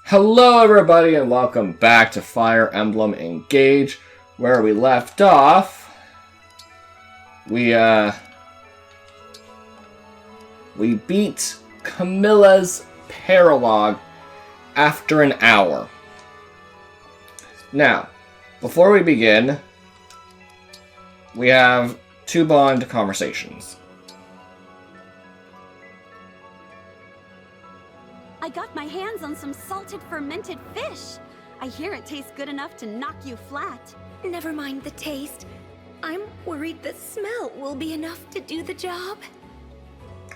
Hello everybody and welcome back to Fire Emblem Engage. Where we left off, we beat Camilla's paralogue after an hour. Now, before we begin, we have two bond conversations. I got my hands on some salted fermented fish. I hear it tastes good enough to knock you flat. Never mind the taste. I'm worried the smell will be enough to do the job.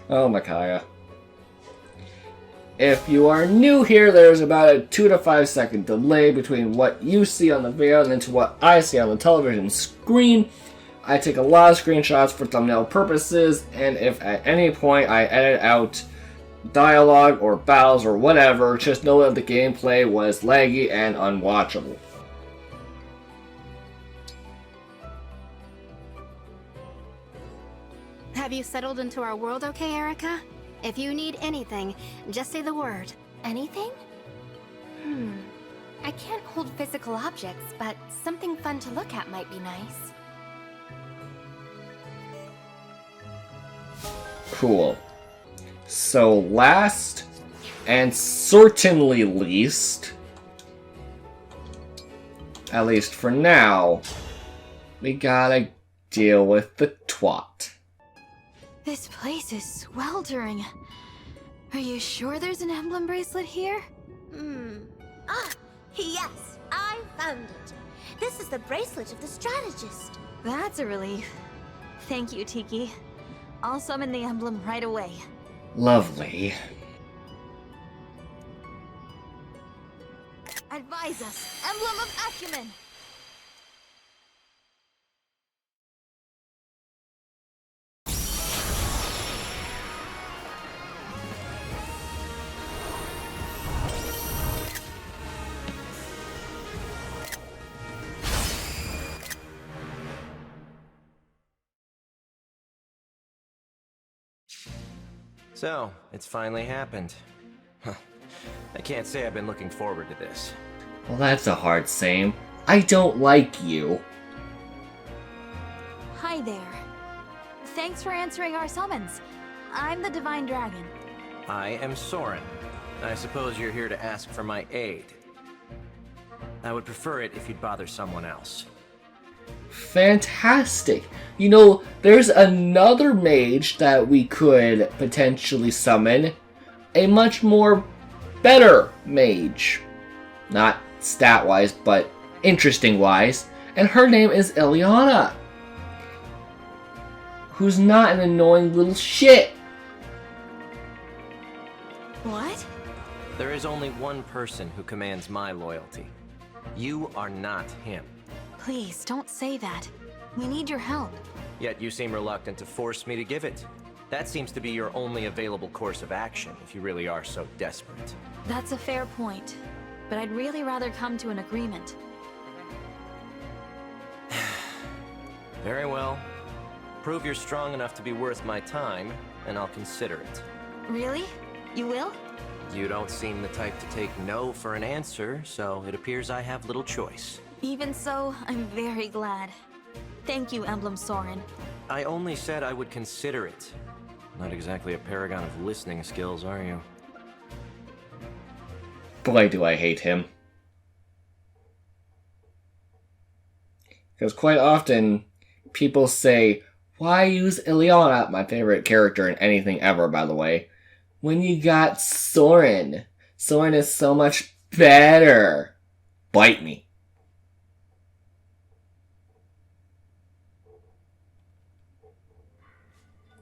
Oh, Micaiah. If you are new here, there's about a 2 to 5 second delay between what you see on the video and into what I see on the television screen. I take a lot of screenshots for thumbnail purposes, and if at any point I edit out dialogue or battles or whatever, just know that the gameplay was laggy and unwatchable. Have you settled into our world okay, Erica? If you need anything, just say the word. Anything? I can't hold physical objects, but something fun to look at might be nice. Cool. So last, and certainly least, at least for now, we gotta deal with the twat. This place is sweltering. Are you sure there's an emblem bracelet here? Yes, I found it. This is the bracelet of the strategist. That's a relief. Thank you, Tiki. I'll summon the emblem right away. Lovely. Advise us, Emblem of Acumen! So, it's finally happened. Huh. I can't say I've been looking forward to this. Well, that's a hard same. I don't like you. Hi there. Thanks for answering our summons. I'm the Divine Dragon. I am Soren. I suppose you're here to ask for my aid. I would prefer it if you'd bother someone else. Fantastic. You know, there's another mage that we could potentially summon. A much more better mage. Not stat-wise, but interesting-wise. And her name is Ileana. Who's not an annoying little shit. What? There is only one person who commands my loyalty. You are not him. Please, don't say that. We need your help. Yet you seem reluctant to force me to give it. That seems to be your only available course of action, if you really are so desperate. That's a fair point, but I'd really rather come to an agreement. Very well. Prove you're strong enough to be worth my time, and I'll consider it. Really? You will? You don't seem the type to take no for an answer, so it appears I have little choice. Even so, I'm very glad. Thank you, Emblem Soren. I only said I would consider it. Not exactly a paragon of listening skills, are you? Boy, do I hate him. Because quite often, people say, why use Ileana, my favorite character in anything ever, by the way, when you got Soren? Soren is so much better. Bite me.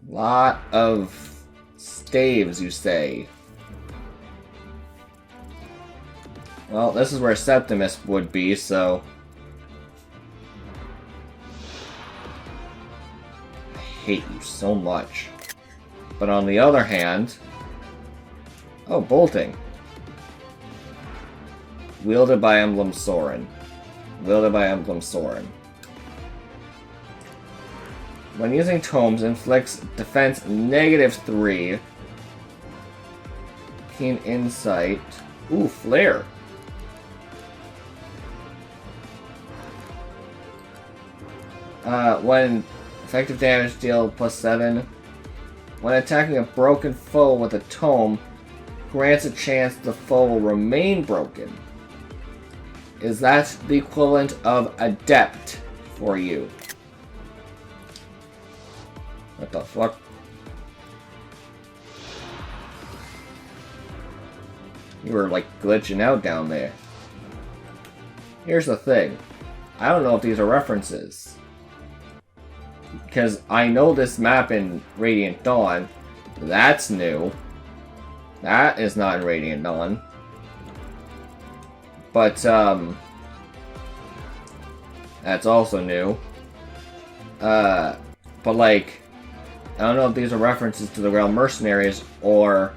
Lot of staves, you say. Well, this is where Septimus would be, so... I hate you so much. But on the other hand... Oh, bolting. Wielded by Emblem Soren. Wielded by Emblem Soren. When using tomes, inflicts defense -3. Keen insight. Ooh, flare. When effective damage deal +7. When attacking a broken foe with a tome, grants a chance the foe will remain broken. Is that the equivalent of adept for you? What the fuck? You were like glitching out down there. Here's the thing. I don't know if these are references. Because I know this map in Radiant Dawn. That's new. That is not in Radiant Dawn. But, that's also new. But like, I don't know if these are references to the Realm Mercenaries, or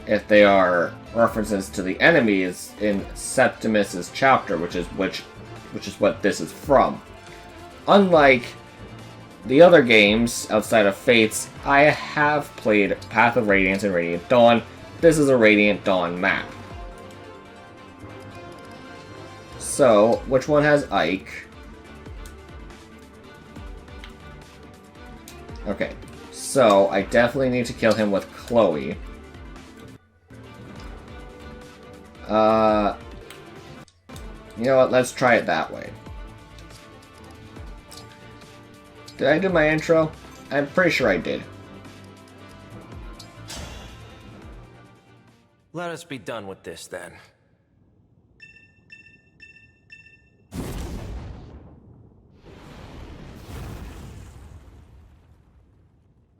if they are references to the enemies in Septimus's chapter, which is what this is from. Unlike the other games outside of Fates, I have played Path of Radiance and Radiant Dawn. This is a Radiant Dawn map. So, which one has Ike? Okay, so I definitely need to kill him with Chloe. You know what, let's try it that way. Did I do my intro? I'm pretty sure I did. Let us be done with this then.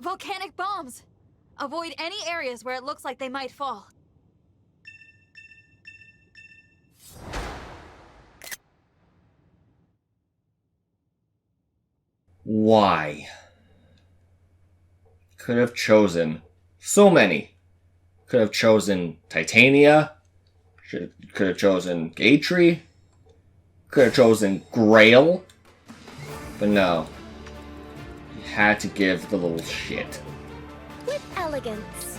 Volcanic bombs! Avoid any areas where it looks like they might fall. Why? Could have chosen so many. Could have chosen Titania. Could have chosen Gatry. Could have chosen Grail. But no. You had to give the little shit. With elegance.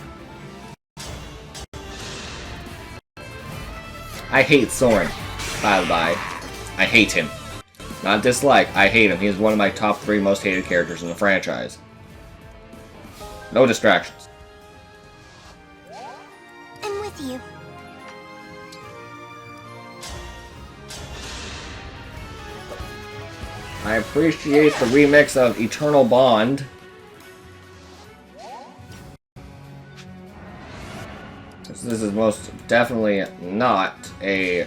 I hate Soren. Bye bye. I hate him. Not dislike, I hate him. He is one of my top 3 most hated characters in the franchise. No distractions. I'm with you. I appreciate the remix of Eternal Bond. This is most definitely not a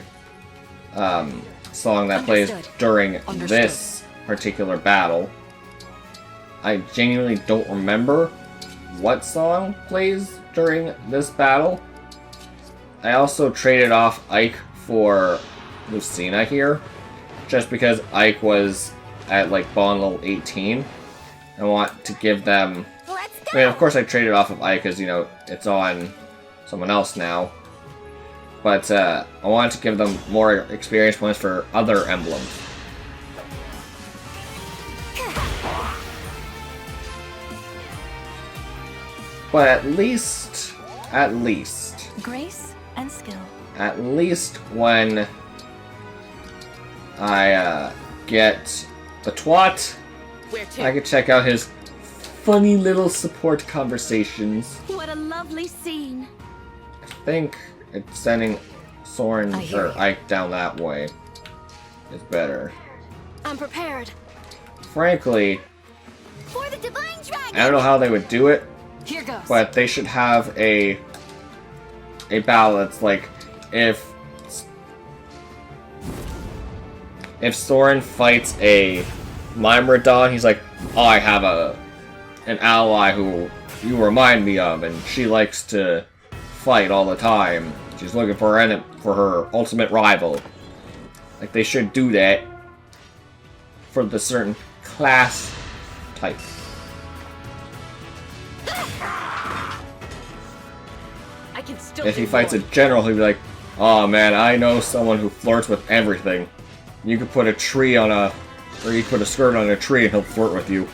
song that plays during this particular battle. I genuinely don't remember what song plays during this battle. I also traded off Ike for Lucina here, just because Ike was at like Bond level 18. I want to give them... Let's go! I mean, of course I traded off of Ike because, you know, it's on someone else now. But I wanted to give them more experience points for other emblems. But at least... Grace and skill. At least when I get the twat, I can check out his funny little support conversations. What a lovely scene. I think it's sending Soren or Ike down that way is better. I'm prepared. Frankly, For the divine dragon! I don't know how they would do it, Here goes. but they should have a battle that's like if Soren fights a Myrmidon, he's like, oh, I have an ally who you remind me of, and she likes to fight all the time. She's looking for her ultimate rival. Like, they should do that for the certain class type. I can still If he fights a general, he'll be like, oh man, I know someone who flirts with everything. You could put a tree on a... or you could put a skirt on a tree and he'll flirt with you.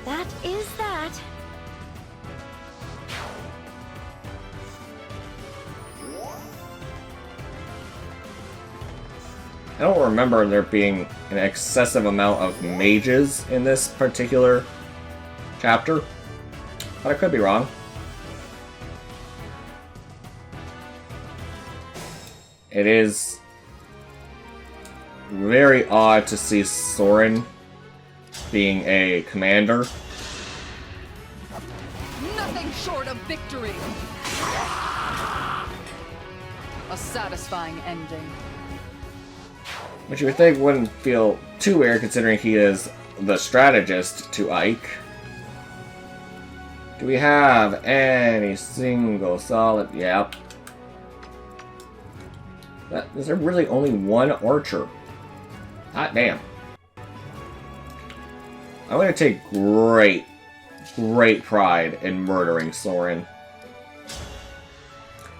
That is that. I don't remember there being an excessive amount of mages in this particular chapter, but I could be wrong. It is very odd to see Soren being a commander. Nothing short of victory. A satisfying ending. Which you would think wouldn't feel too weird considering he is the strategist to Ike. Do we have any single solid? Yep. Is there really only one archer? Hot damn. I'm going to take great pride in murdering Soren.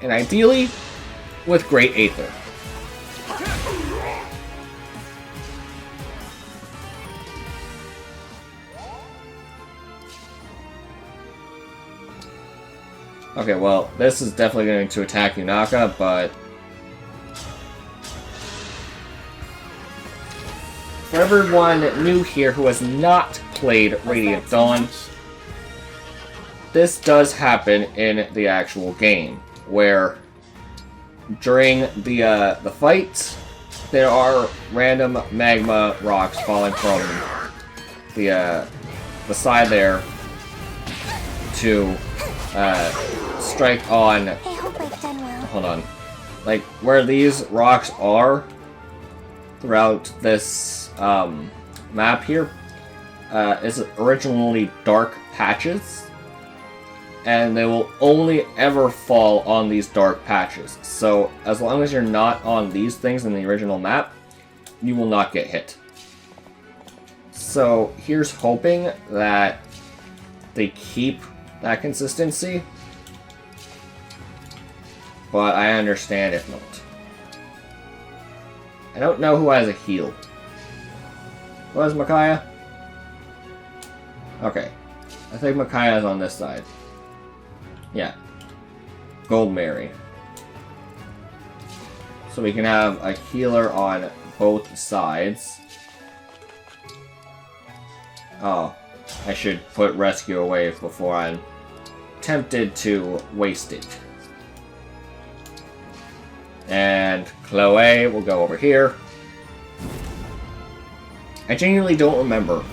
And ideally, with great Aether. Okay, well, this is definitely going to attack Yunaka, but for everyone new here who has not played Radiant Dawn, this does happen in the actual game, where during the fight, there are random magma rocks falling from the side there to strike on. I hope I've done well. Hold on, like where these rocks are throughout this map here is originally dark patches, and they will only ever fall on these dark patches. So as long as you're not on these things in the original map, you will not get hit. So here's hoping that they keep that consistency, but I understand if not. I don't know who has a heal. Who has Micaiah? Okay. I think Micaiah is on this side. Yeah. Gold Mary. So we can have a healer on both sides. Oh. I should put rescue away before I'm tempted to waste it. And Chloe will go over here. I genuinely don't remember,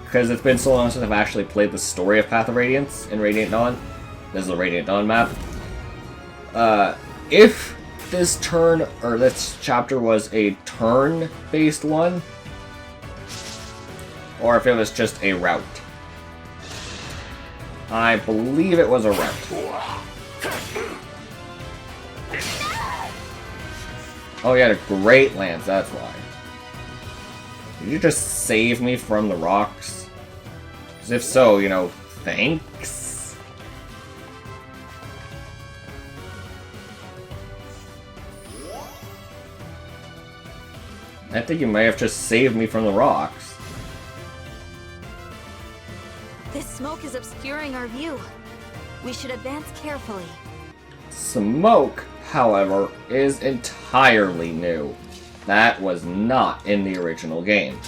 because it's been so long since I've actually played the story of Path of Radiance in Radiant Dawn. This is the Radiant Dawn map. If this turn, or this chapter was a turn-based one, or if it was just a route. I believe it was a route. Oh, you had a great lance, that's why. Did you just save me from the rocks? Because if so, you know, thanks. I think you may have just saved me from the rocks. This smoke is obscuring our view. We should advance carefully. Smoke, however, is entirely new. That was not in the original game.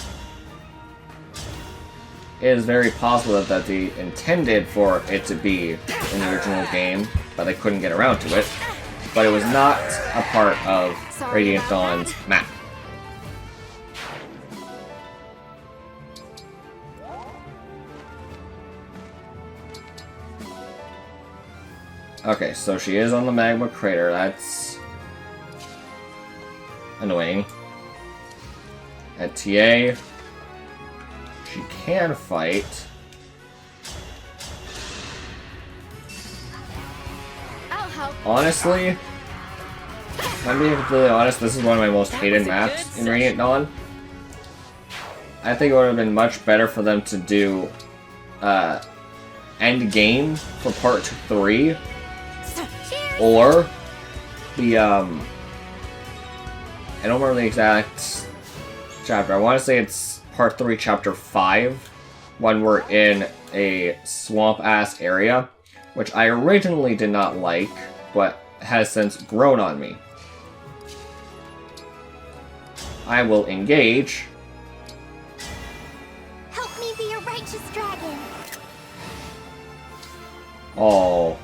It is very possible that they intended for it to be in the original game, but they couldn't get around to it. But it was not a part of Radiant Dawn's map. Okay, so she is on the magma crater. That's annoying. At TA, she can fight. Honestly, if I'm being completely honest, this is one of my most hated maps in Radiant Dawn. I think it would have been much better for them to do end game for part 3. Or the I don't remember the exact chapter. I want to say it's part 3, chapter 5, when we're in a swamp-ass area, which I originally did not like, but has since grown on me. I will engage. Help me be a righteous dragon. Oh.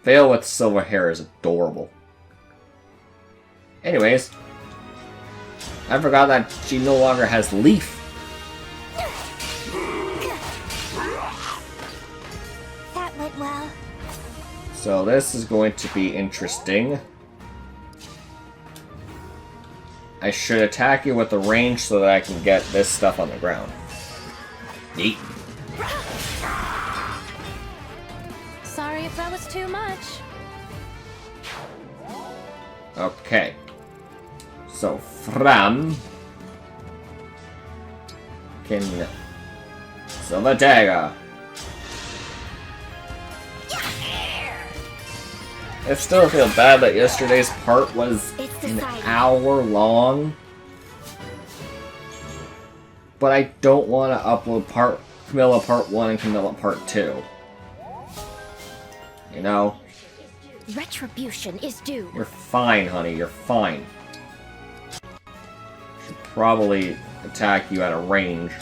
Veil with silver hair is adorable. Anyways. I forgot that she no longer has Leaf. That went well. So this is going to be interesting. I should attack you with the range so that I can get this stuff on the ground. Neat. Sorry if that was too much. Okay. So Fram can Silver Dagger. I still feel bad that yesterday's part was an hour long. But I don't want to upload Camilla Part 1 and Camilla Part 2. You know? Retribution is due. You're fine, honey. You're fine. Should probably attack you at a range.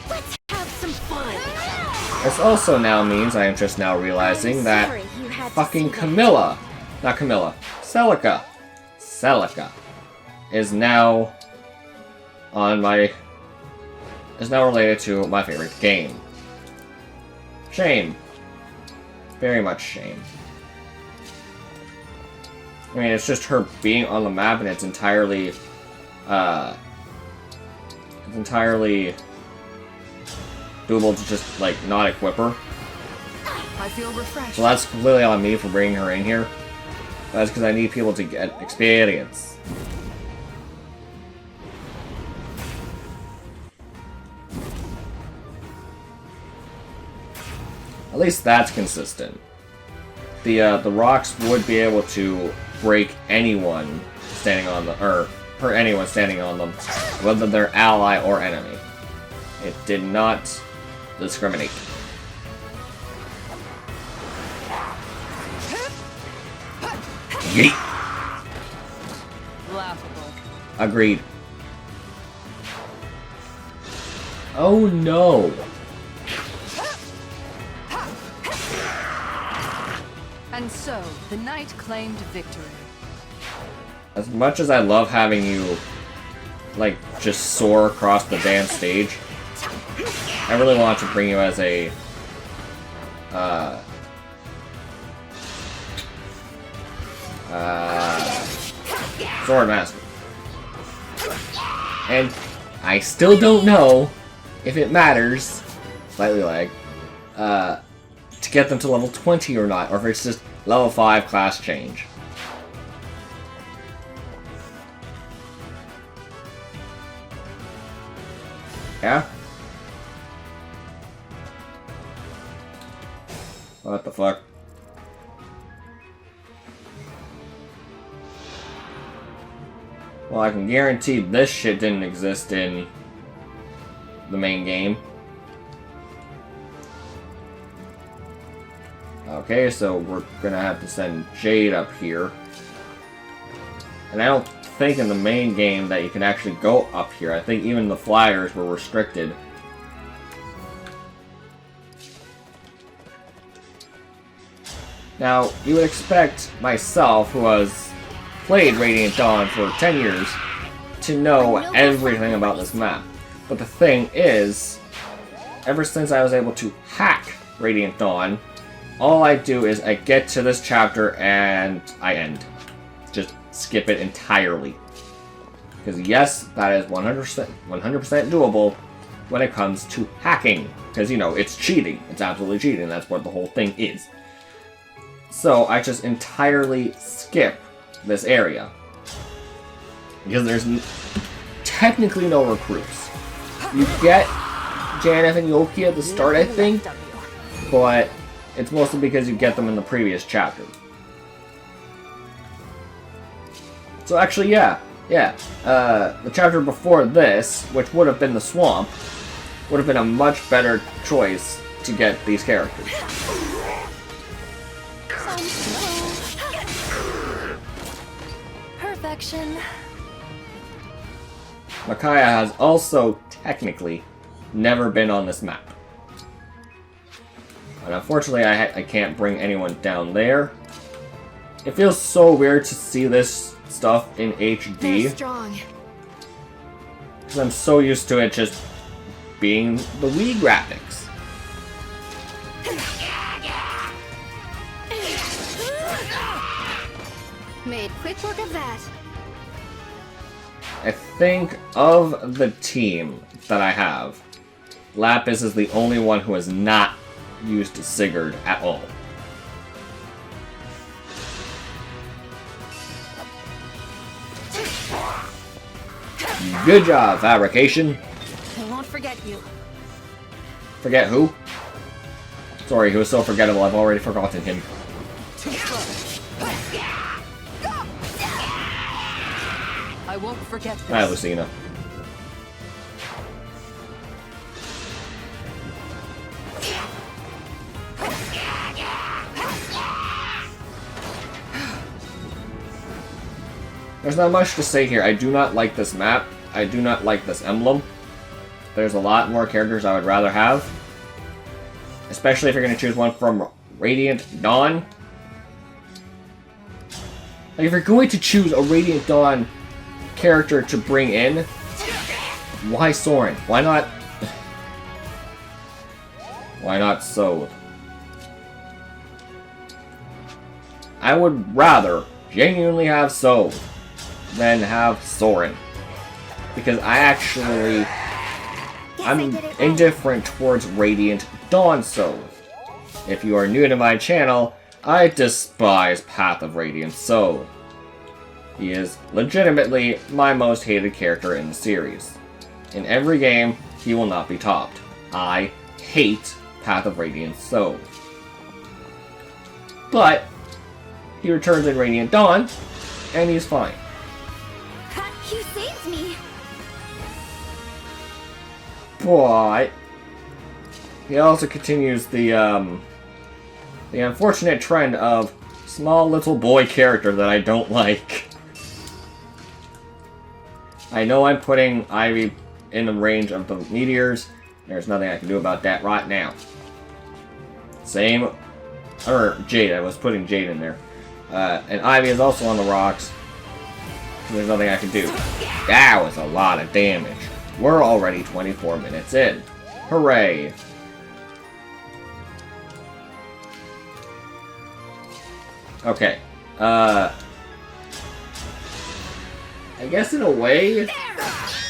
Let's have some fun. This also now means I am just now realizing that fucking Camilla, not Camilla, Celica is now on my, is now related to my favorite game. Shame. Very much shame. I mean, it's just her being on the map and it's entirely doable to just, like, not equip her. I feel refreshed. So that's completely on me for bringing her in here. That's because I need people to get experience. At least that's consistent. The rocks would be able to break anyone standing on the, or hurt anyone standing on them, whether they're ally or enemy. It did not discriminate. Yeet. Laughable. Agreed. Oh no. And so, the knight claimed victory. As much as I love having you, like, just soar across the damn stage, I really want to bring you as a, Sword Master. And I still don't know if it matters, slightly lag, to get them to level 20 or not, or if it's just level 5 class change. Yeah? What the fuck? Well, I can guarantee this shit didn't exist in the main game. Okay, so we're gonna have to send Jade up here. And I don't think in the main game that you can actually go up here. I think even the flyers were restricted. Now, you would expect myself, who has played Radiant Dawn for 10 years, to know everything about this map. But the thing is, ever since I was able to hack Radiant Dawn, all I do is I get to this chapter and I end. Just skip it entirely. Because yes, that is 100% doable when it comes to hacking. Because, you know, it's cheating. It's absolutely cheating. That's what the whole thing is. So I just entirely skip this area. Because there's technically no recruits. You get Janeth and Yoki at the start, I think. But it's mostly because you get them in the previous chapter. So actually, yeah. The chapter before this, which would have been the swamp, would have been a much better choice to get these characters. Sounds slow. direction. Micaiah has also, technically, never been on this map. And unfortunately, I can't bring anyone down there. It feels so weird to see this stuff in They're HD. strong. Because I'm so used to it just being the Wii graphics. Made quick work of that. I think of the team that I have, Lapis is the only one who has not used Sigurd at all. Good job, Fabrication. I won't forget you. Forget who? Sorry, he was so forgettable, I've already forgotten him. I won't forget this. Hi, Lucina. There's not much to say here. I do not like this map. I do not like this emblem. There's a lot more characters I would rather have. Especially if you're going to choose one from Radiant Dawn. Like, if you're going to choose a Radiant Dawn character to bring in, why Soren? Why not... Why not Sode? I would rather genuinely have Sode than have Soren. Because I'm indifferent towards Radiant Dawn Sode. If you are new to my channel, I despise Path of Radiance Sode. He is legitimately my most hated character in the series. In every game, he will not be topped. I hate Path of Radiance Sode. But he returns in Radiant Dawn, and he's fine. You saved me. But he also continues the unfortunate trend of small little boy character that I don't like. I know I'm putting Ivy in the range of the meteors. There's nothing I can do about that right now. Same, or Jade. I was putting Jade in there, and Ivy is also on the rocks. There's nothing I can do. That was a lot of damage. We're already 24 minutes in. Hooray! Okay. I guess in a way,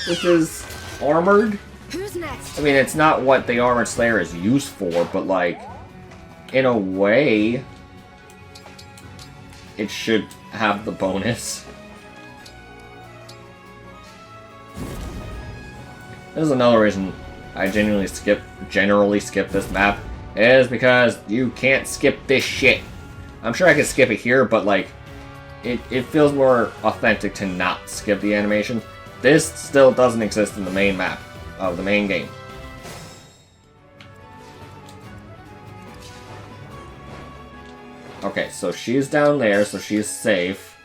this is armored. Who's next? I mean, it's not what the Armored Slayer is used for, but like, in a way, it should have the bonus. This is another reason I generally skip this map, is because you can't skip this shit. I'm sure I could skip it here, but like, it feels more authentic to not skip the animation. This still doesn't exist in the main map of the main game. Okay, so she's down there, so she's safe.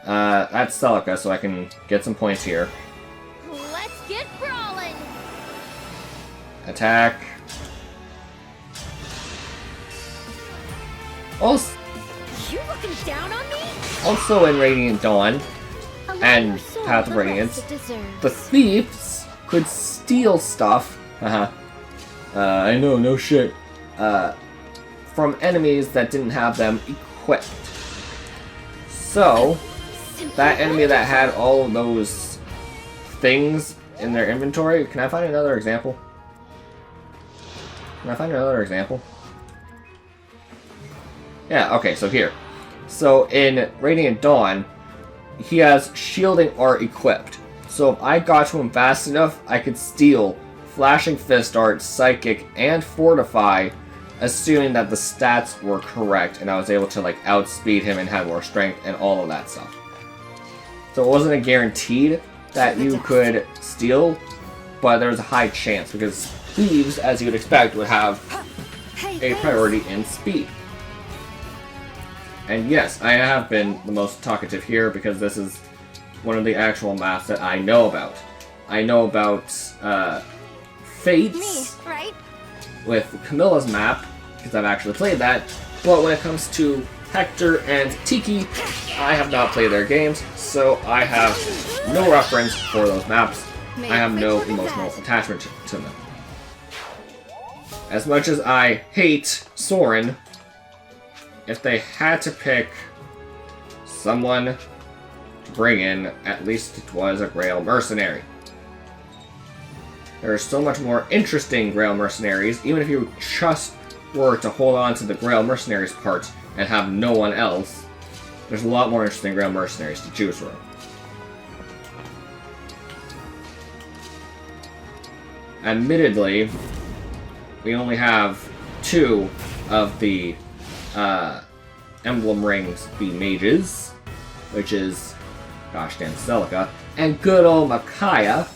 That's Celica, so I can get some points here. Let's get brawling. Attack. Also, You looking down on me? also in Radiant Dawn and Path of Radiance, the thieves could steal stuff. I know, no shit. From enemies that didn't have them equipped. So, that enemy that had all of those things in their inventory, can I find another example? Can I find another example? Yeah, okay, so here. So in Radiant Dawn, he has shielding art equipped. So if I got to him fast enough, I could steal Flashing Fist Art, Psychic, and Fortify, assuming that the stats were correct, and I was able to like outspeed him and have more strength and all of that stuff. So it wasn't a guaranteed that you could steal, but there was a high chance, because thieves, as you would expect, would have a priority in speed. And yes, I have been the most talkative here because this is one of the actual maps that I know about. I know about Fates Me, right? with Camilla's map, because I've actually played that, but when it comes to Hector and Tiki, I have not played their games, so I have no reference for those maps. I have no emotional attachment to them. As much as I hate Soren, if they had to pick someone to bring in, at least it was a Grail Mercenary. There are so much more interesting Grail Mercenaries, even if you just were to hold on to the Grail Mercenaries part and have no one else. There's a lot more interesting Grail Mercenaries to choose from. Admittedly, we only have 2 of the emblem rings be mages, which is, gosh damn, Celica, and good old Micaiah.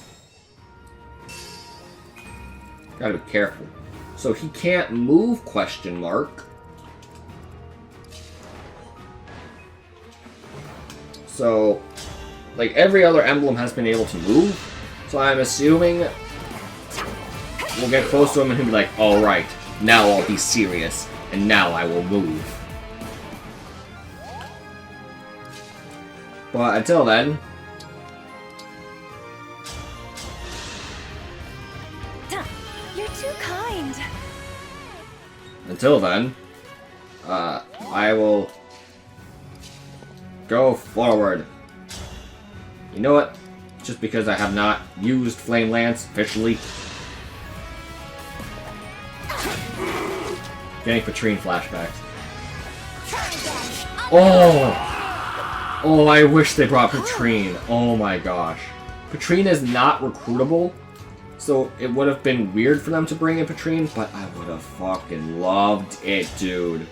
Gotta be careful. So he can't move, question mark. So, like, every other emblem has been able to move, so I'm assuming we'll get close to him and he'll be like, alright, now I'll be serious, and now I will move. But until then... You're too kind. Until then, I will go forward. You know what? Just because I have not used Flame Lance officially. Getting Patrine flashbacks. Oh! Oh, I wish they brought Patrine. Oh my gosh. Patrine is not recruitable, so it would have been weird for them to bring in Patrine, but I would have fucking loved it, dude.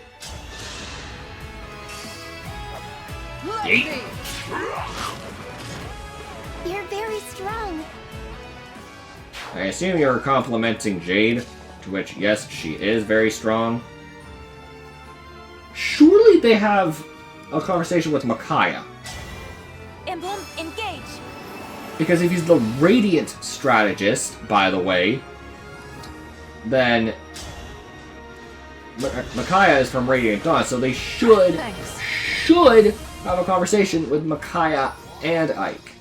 Yeet. You're very strong. I assume you're complimenting Jade, to which, yes, she is very strong. Surely they have a conversation with Micaiah. Emblem, engage. Because if he's the Radiant strategist, by the way, then Micaiah is from Radiant Dawn, so they should have a conversation with Micaiah and Ike.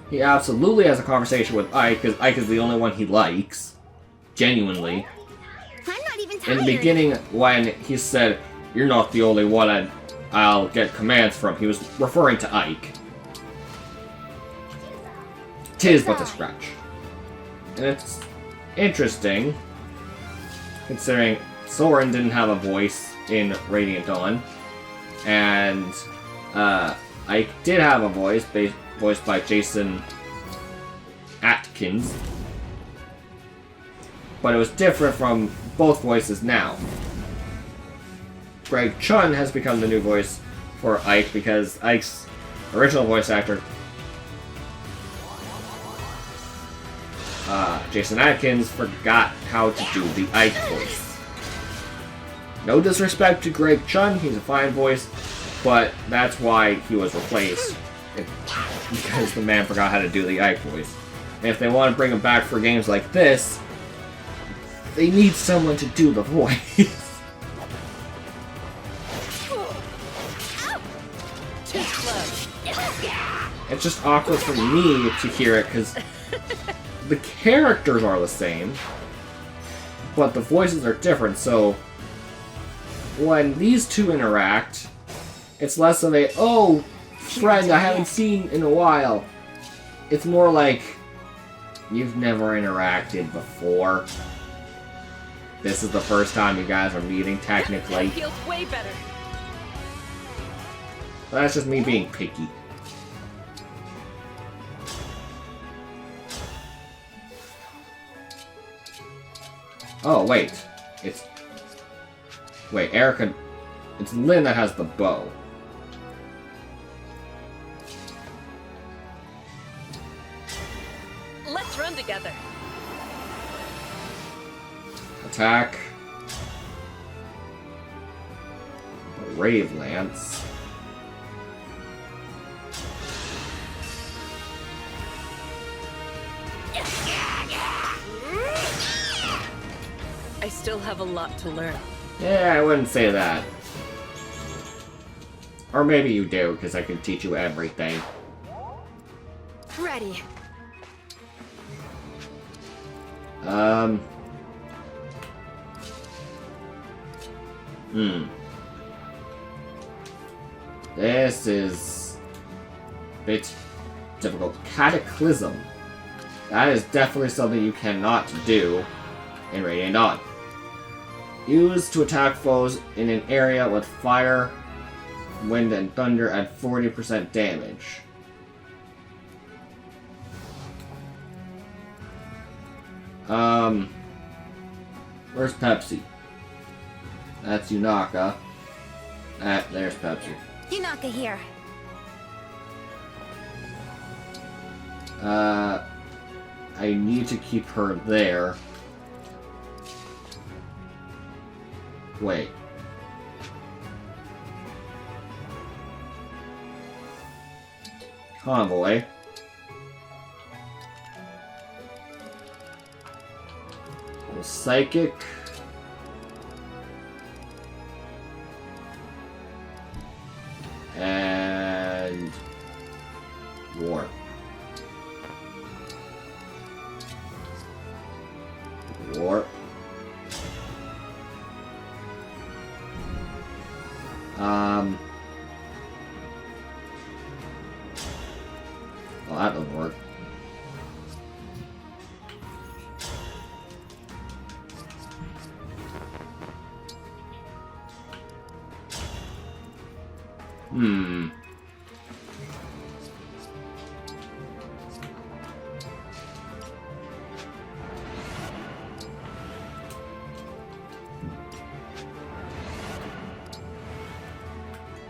He absolutely has a conversation with Ike, because Ike is the only one he likes. Genuinely. I'm not even In tired. the beginning, when he said, "You're not the only one I'll get commands from," he was referring to Ike. 'Tis but a scratch. And it's interesting, considering Soren didn't have a voice in Radiant Dawn, and Ike did have a voice, voiced by Jason Atkins, but it was different from both voices now. Greg Chun has become the new voice for Ike because Ike's original voice actor, Jason Atkins, forgot how to do the Ike voice. No disrespect to Greg Chun, he's a fine voice, but that's why he was replaced. Because the man forgot how to do the Ike voice. And if they want to bring him back for games like this, they need someone to do the voice. It's just awkward for me to hear it because the characters are the same, but the voices are different, so when these two interact, it's less of a, "Oh, friend I haven't seen in a while." It's more like, you've never interacted before. This is the first time you guys are meeting, technically. Feels way better. But that's just me being picky. Oh, wait. Wait, Erica... It's Lynn that has the bow. Let's run together. Attack. Brave Lance. I still have a lot to learn. Yeah, I wouldn't say that. Or maybe you do, because I can teach you everything. Ready. This is a bit difficult. Cataclysm. That is definitely something you cannot do in Radiant Dawn. Used to attack foes in an area with fire, wind, and thunder at 40% damage. Where's Pepsi? That's Yunaka. There's Pepsi. Yunaka here. I need to keep her there. Wait. Convoy. Psychic. And War. War. Well, that doesn't work.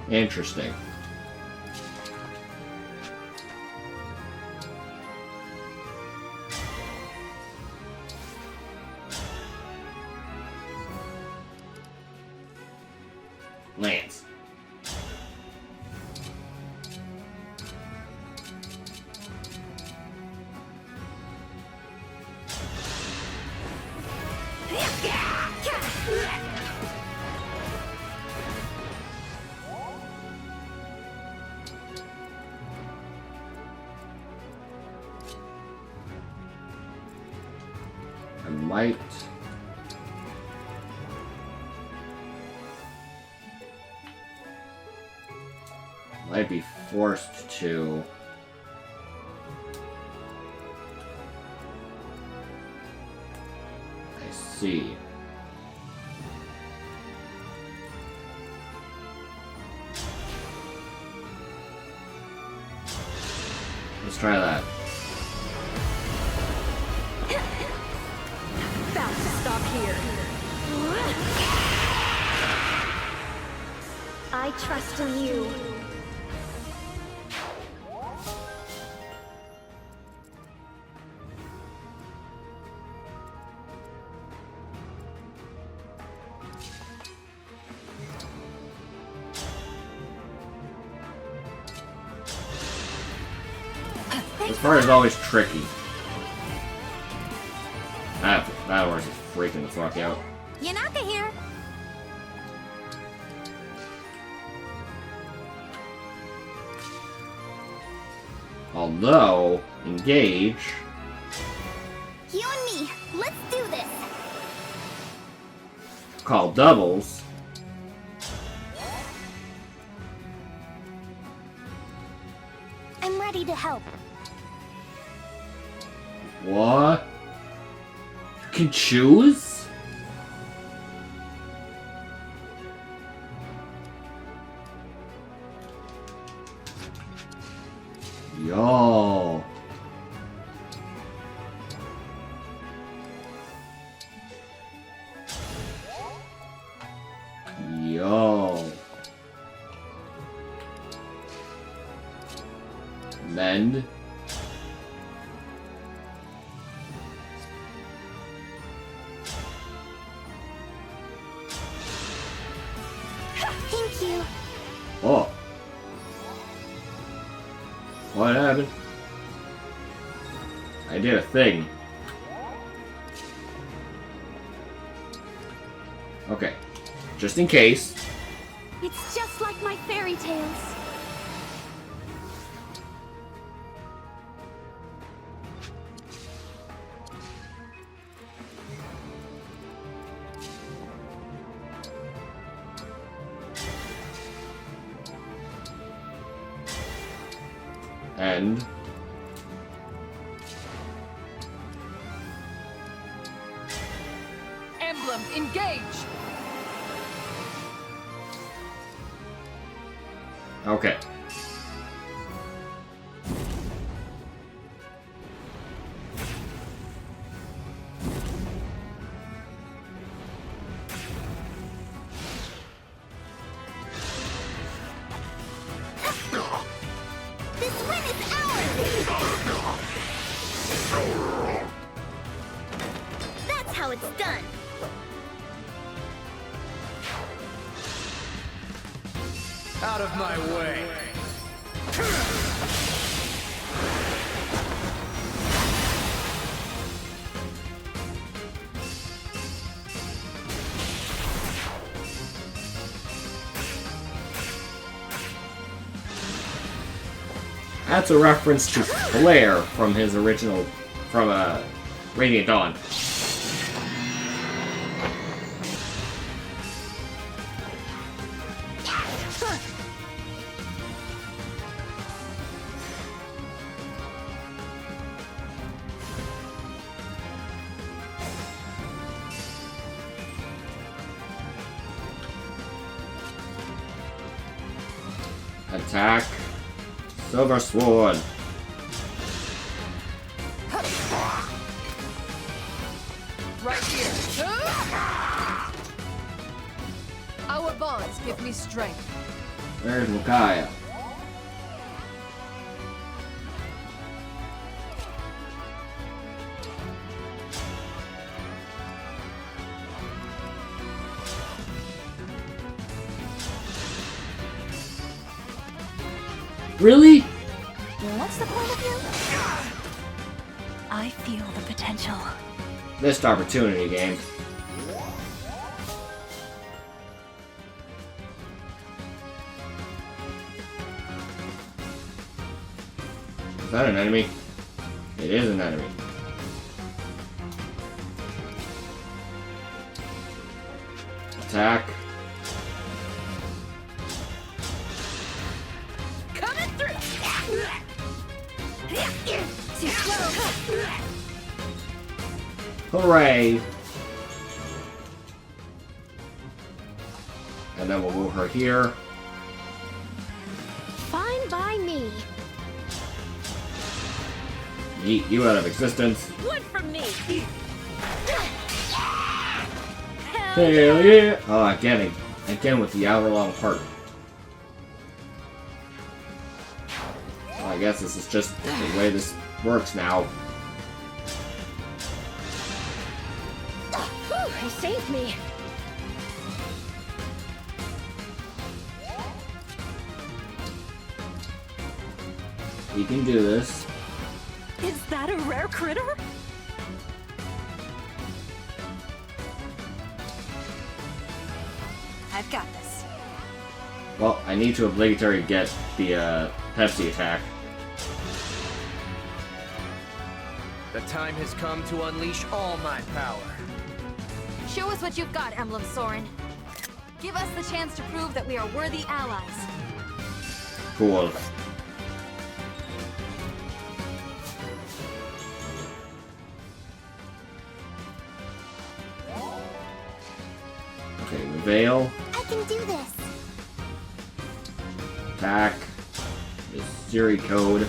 Interesting. Lance. I might be forced to. I see. Let's try that. About to stop here. I trust in you. This part is always tricky. That horse is freaking the fuck out. Yunaka here. Although, engage. You and me. Let's do this. Call doubles. I'm ready to help. What? You can choose? Yo. Yo. Mend. Thank you. Oh. What happened? I did a thing. Okay. Just in case. It's just like my fairy tales. And Emblem, engage! okay. This win is ours! That's how it's done. Out of my way! That's a reference to Flare from his original, from Radiant Dawn. Attack. Silver Sword. Right here. Our bonds give me strength. Where's Micaiah? Really? What's the point of you? I feel the potential. Missed opportunity, game. Is that an enemy? It is an enemy. Attack. Coming through! Hooray! And then we'll move her here. Fine by me. Yeet you out of existence. Wood from me! Hell yeah! Oh, again with the hour-long part. Well, I guess this is just the way this works now. He saved me. We can do this. Is that a rare critter? I've got this. Well, I need to obligatory get the Pepsi attack. The time has come to unleash all my power. Show us what you've got, Emblem Soren. Give us the chance to prove that we are worthy allies. Cool. Okay, Veil. I can do this. Attack. Siri code.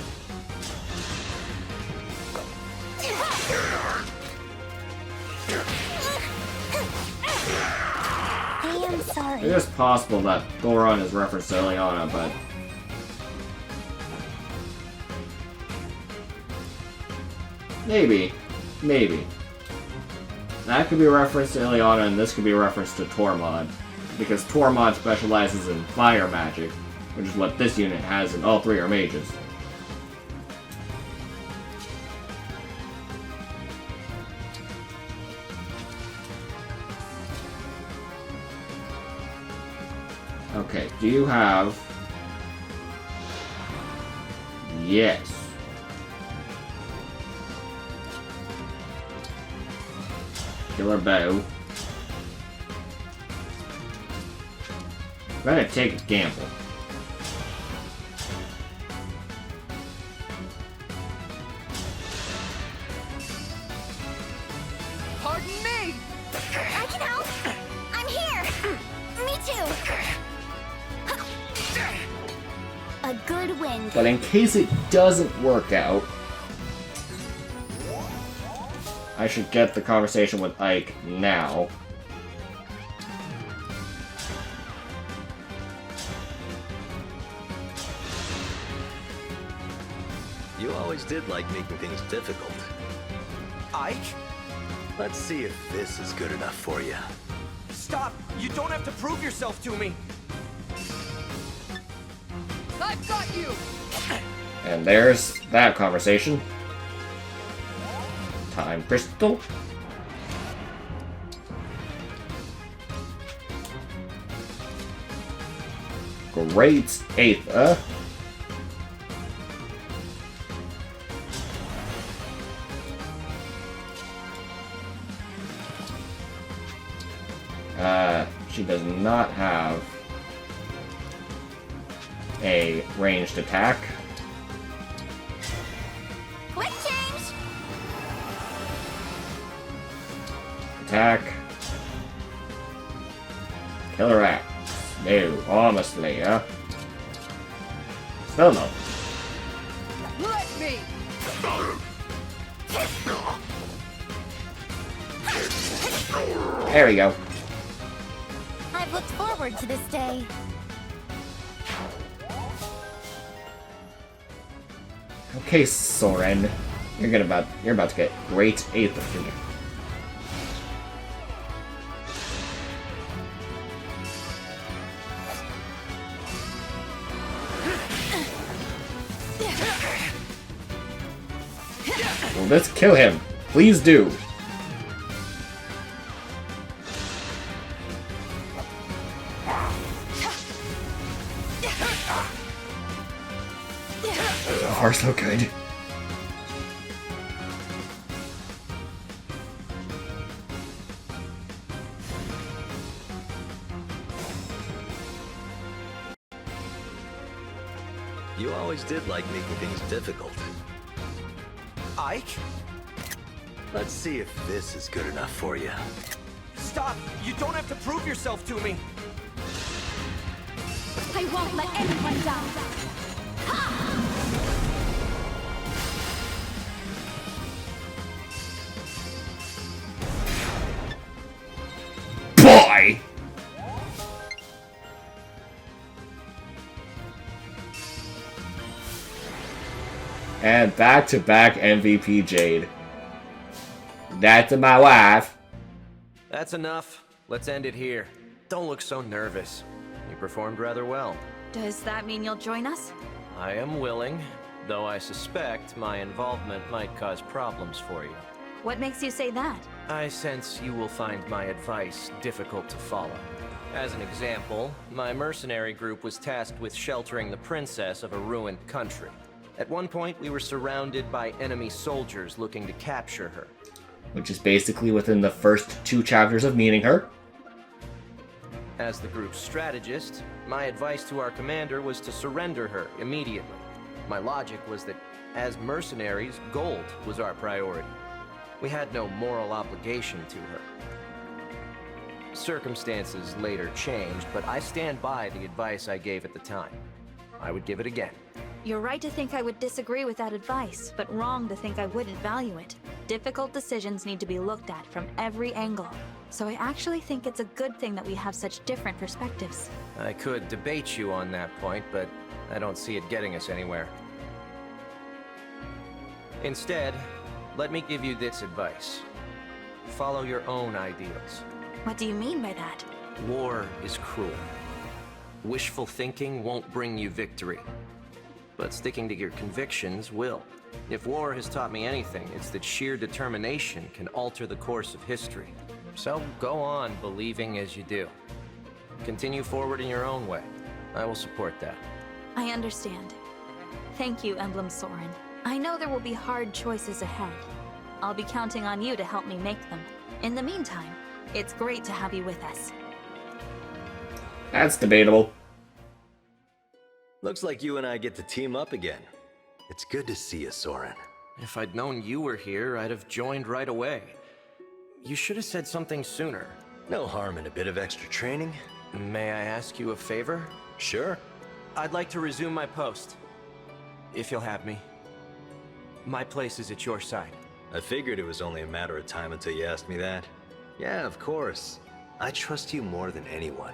I am sorry. It is possible that Goron is referenced to Ileana, but... Maybe. Maybe. That could be a reference to Ileana, and this could be a reference to Tormod. because Tormod specializes in fire magic, which is what this unit has, and all three are mages. Okay, do you have... Yes. Killer bow. I'm gonna take a gamble. Pardon me! I can help! I'm here! Me too! A good win. But in case it doesn't work out, I should get the conversation with Ike now. You always did like making things difficult. Ike? Let's see if this is good enough for you. Stop! You don't have to prove yourself to me! I've got you! And there's that conversation. Time crystal. Great Aether. She does not have a ranged attack. Quick change! Attack. Killer axe. No, honestly, yeah. Still no. Let me! There we go. I've looked forward to this day. Okay, Soren. You're about to get great Aether from you. Well, let's kill him. Please do. So far, so good. You always did like making things difficult. Ike? Let's see if this is good enough for you. Stop! You don't have to prove yourself to me! I won't let anyone down. Boy! And back-to-back MVP Jade. That's my wife. That's enough. Let's end it here. Don't look so nervous. You performed rather well. Does that mean you'll join us? I am willing, though I suspect my involvement might cause problems for you. What makes you say that? I sense you will find my advice difficult to follow. As an example, my mercenary group was tasked with sheltering the princess of a ruined country. At one point, we were surrounded by enemy soldiers looking to capture her. Which is basically within the first 2 chapters of meeting her. As the group's strategist, my advice to our commander was to surrender her immediately. My logic was that, as mercenaries, gold was our priority. We had no moral obligation to her. Circumstances later changed, but I stand by the advice I gave at the time. I would give it again. You're right to think I would disagree with that advice, but wrong to think I wouldn't value it. Difficult decisions need to be looked at from every angle. So I actually think it's a good thing that we have such different perspectives. I could debate you on that point, but I don't see it getting us anywhere. Instead, let me give you this advice. Follow your own ideals. What do you mean by that? War is cruel. Wishful thinking won't bring you victory, but sticking to your convictions will. If war has taught me anything, it's that sheer determination can alter the course of history. So go on believing as you do. Continue forward in your own way. I will support that. I understand. Thank you, Emblem Soren. I know there will be hard choices ahead. I'll be counting on you to help me make them. In the meantime, it's great to have you with us. That's debatable. Looks like you and I get to team up again. It's good to see you, Soren. If I'd known you were here, I'd have joined right away. You should have said something sooner. No harm in a bit of extra training. May I ask you a favor? Sure. I'd like to resume my post. If you'll have me. My place is at your side. I figured it was only a matter of time until you asked me that. Yeah, of course. I trust you more than anyone.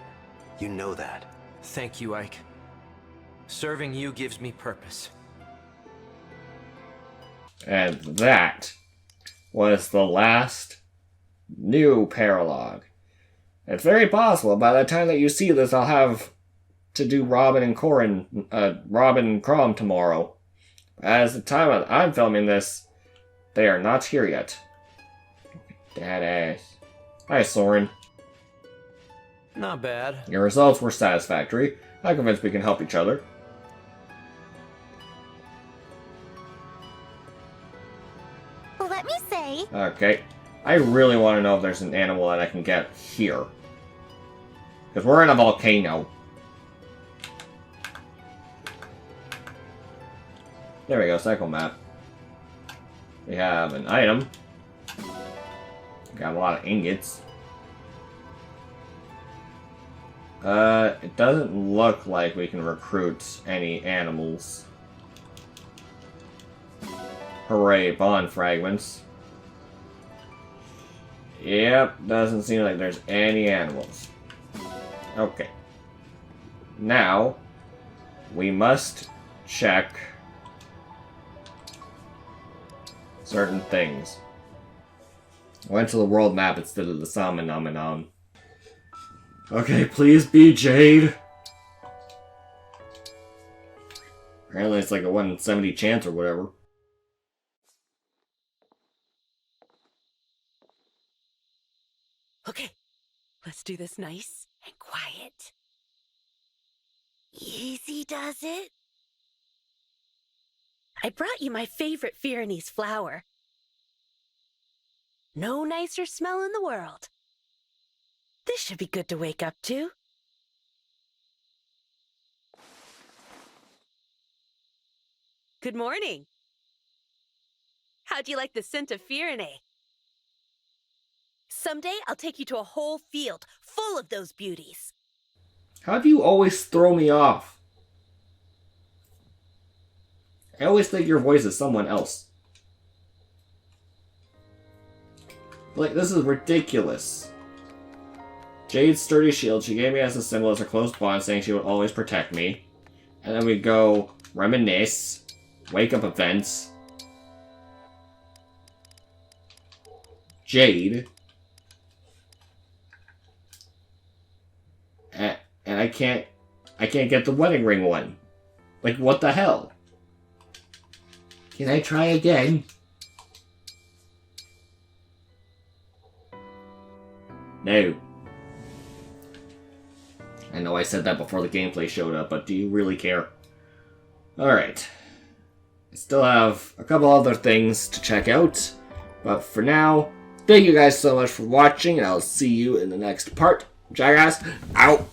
You know that. Thank you, Ike. Serving you gives me purpose. And that was the last new paralogue. It's very possible by the time that you see this, I'll have to do Robin and Crom tomorrow. As the time I'm filming this, they are not here yet. Dadass. Hi, Soren. Not bad. Your results were satisfactory. I'm convinced we can help each other. Let me say. Okay. I really want to know if there's an animal that I can get here. Because we're in a volcano. There we go, cycle map. We have an item. Got a lot of ingots. It doesn't look like we can recruit any animals. Hooray, bond fragments. Yep, doesn't seem like there's any animals. Okay. Now, we must check certain things. I went to the world map instead of the Salmonomenon. Okay, please be Jade. Apparently it's like a 1 in 70 chance or whatever. Okay, let's do this nice and quiet. Easy does it. I brought you my favorite Firenese flower. No nicer smell in the world. This should be good to wake up to. Good morning. How'd you like the scent of Firene? Someday I'll take you to a whole field full of those beauties. How do you always throw me off? I always think your voice is someone else. Like, this is ridiculous. Jade's sturdy shield she gave me as a symbol as a close bond, saying she would always protect me. And then we go reminisce, wake up events, Jade, and I can't get the wedding ring one. Like, what the hell? Can I try again? No. I know I said that before the gameplay showed up, but do you really care? Alright. I still have a couple other things to check out, but for now, thank you guys so much for watching, and I'll see you in the next part. Jackass, out!